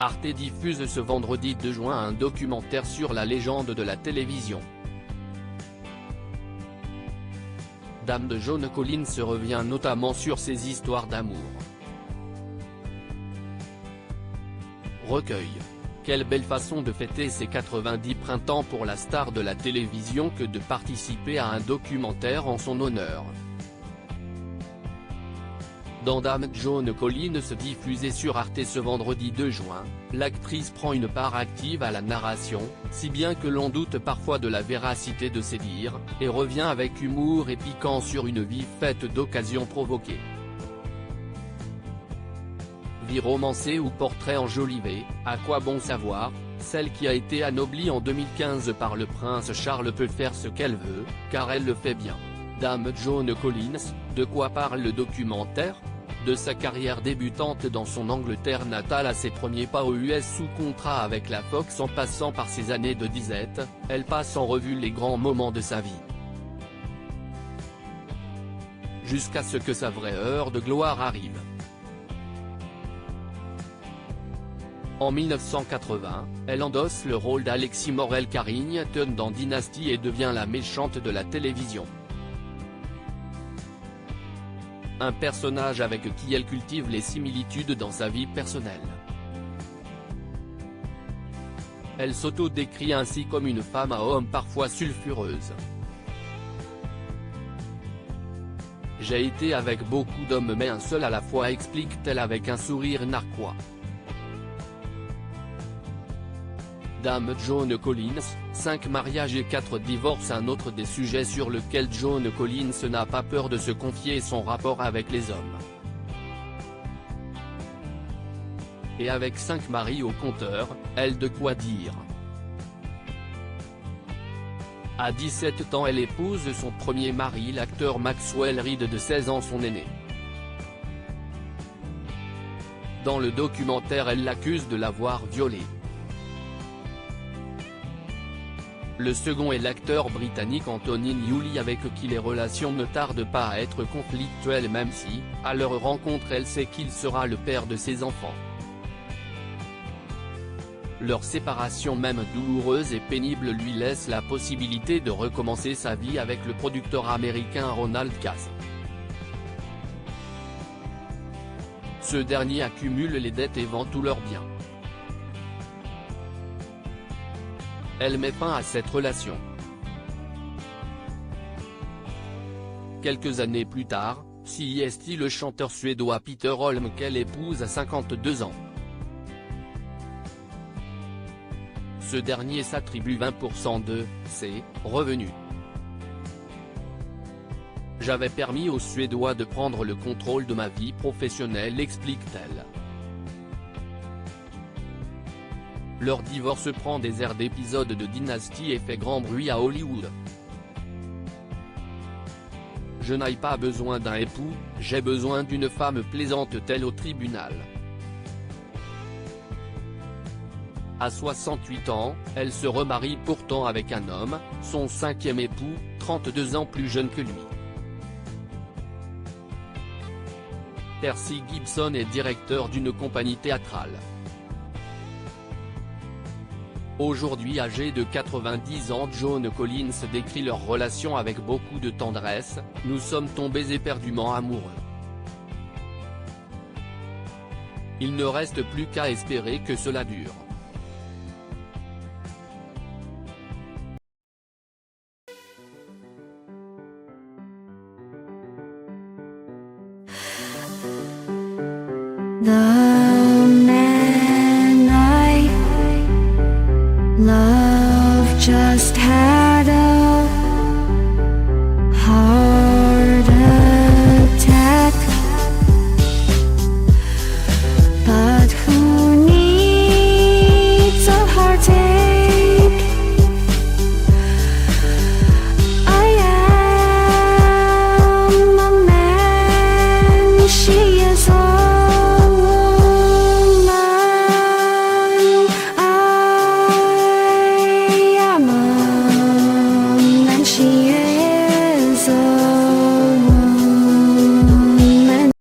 Arte diffuse ce vendredi 2 juin un documentaire sur la légende de la télévision. Dame de Joan Collins revient notamment sur ses histoires d'amour. Recueil. Quelle belle façon de fêter ses 90 printemps pour la star de la télévision que de participer à un documentaire en son honneur. Dans Dame Joan Collins diffusé sur Arte ce vendredi 2 juin, l'actrice prend une part active à la narration, si bien que l'on doute parfois de la véracité de ses dires, et revient avec humour et piquant sur une vie faite d'occasions provoquées. Vie romancée ou portrait enjolivé, à quoi bon savoir, celle qui a été anoblie en 2015 par le prince Charles peut faire ce qu'elle veut, car elle le fait bien. Dame Joan Collins, de quoi parle le documentaire? De sa carrière débutante dans son Angleterre natale à ses premiers pas aux US sous contrat avec la Fox en passant par ses années de disette, elle passe en revue les grands moments de sa vie. Jusqu'à ce que sa vraie heure de gloire arrive. En 1980, elle endosse le rôle d'Alexis Morel Carrington dans Dynasty et devient la méchante de la télévision. Un personnage avec qui elle cultive les similitudes dans sa vie personnelle. Elle s'auto-décrit ainsi comme une femme à homme parfois sulfureuse. J'ai été avec beaucoup d'hommes mais un seul à la fois, explique-t-elle avec un sourire narquois. Dame Joan Collins, 5 mariages et 4 divorces. Un autre des sujets sur lequel Joan Collins n'a pas peur de se confier est son rapport avec les hommes. Et avec 5 maris au compteur, elle de quoi dire. À 17 ans elle épouse son premier mari, l'acteur Maxwell Reed de 16 ans, son aîné. Dans le documentaire elle l'accuse de l'avoir violée. Le second est l'acteur britannique Anthony Newley avec qui les relations ne tardent pas à être conflictuelles même si, à leur rencontre elle sait qu'il sera le père de ses enfants. Leur séparation même douloureuse et pénible lui laisse la possibilité de recommencer sa vie avec le producteur américain Ronald Cass. Ce dernier accumule les dettes et vend tous leurs biens. Elle met fin à cette relation. Quelques années plus tard, CIST le chanteur suédois Peter Holm qu'elle épouse à 52 ans. Ce dernier s'attribue 20% de ses revenus. J'avais permis aux Suédois de prendre le contrôle de ma vie professionnelle, explique-t-elle. Leur divorce prend des airs d'épisode de Dynasty et fait grand bruit à Hollywood. Je n'ai pas besoin d'un époux, j'ai besoin d'une femme, plaisante-t-elle au tribunal. À 68 ans, elle se remarie pourtant avec un homme, son 5e époux, 32 ans plus jeune que lui. Percy Gibson est directeur d'une compagnie théâtrale. Aujourd'hui âgée de 90 ans, Joan Collins décrit leur relation avec beaucoup de tendresse, « Nous sommes tombés éperdument amoureux. Il ne reste plus qu'à espérer que cela dure. » 나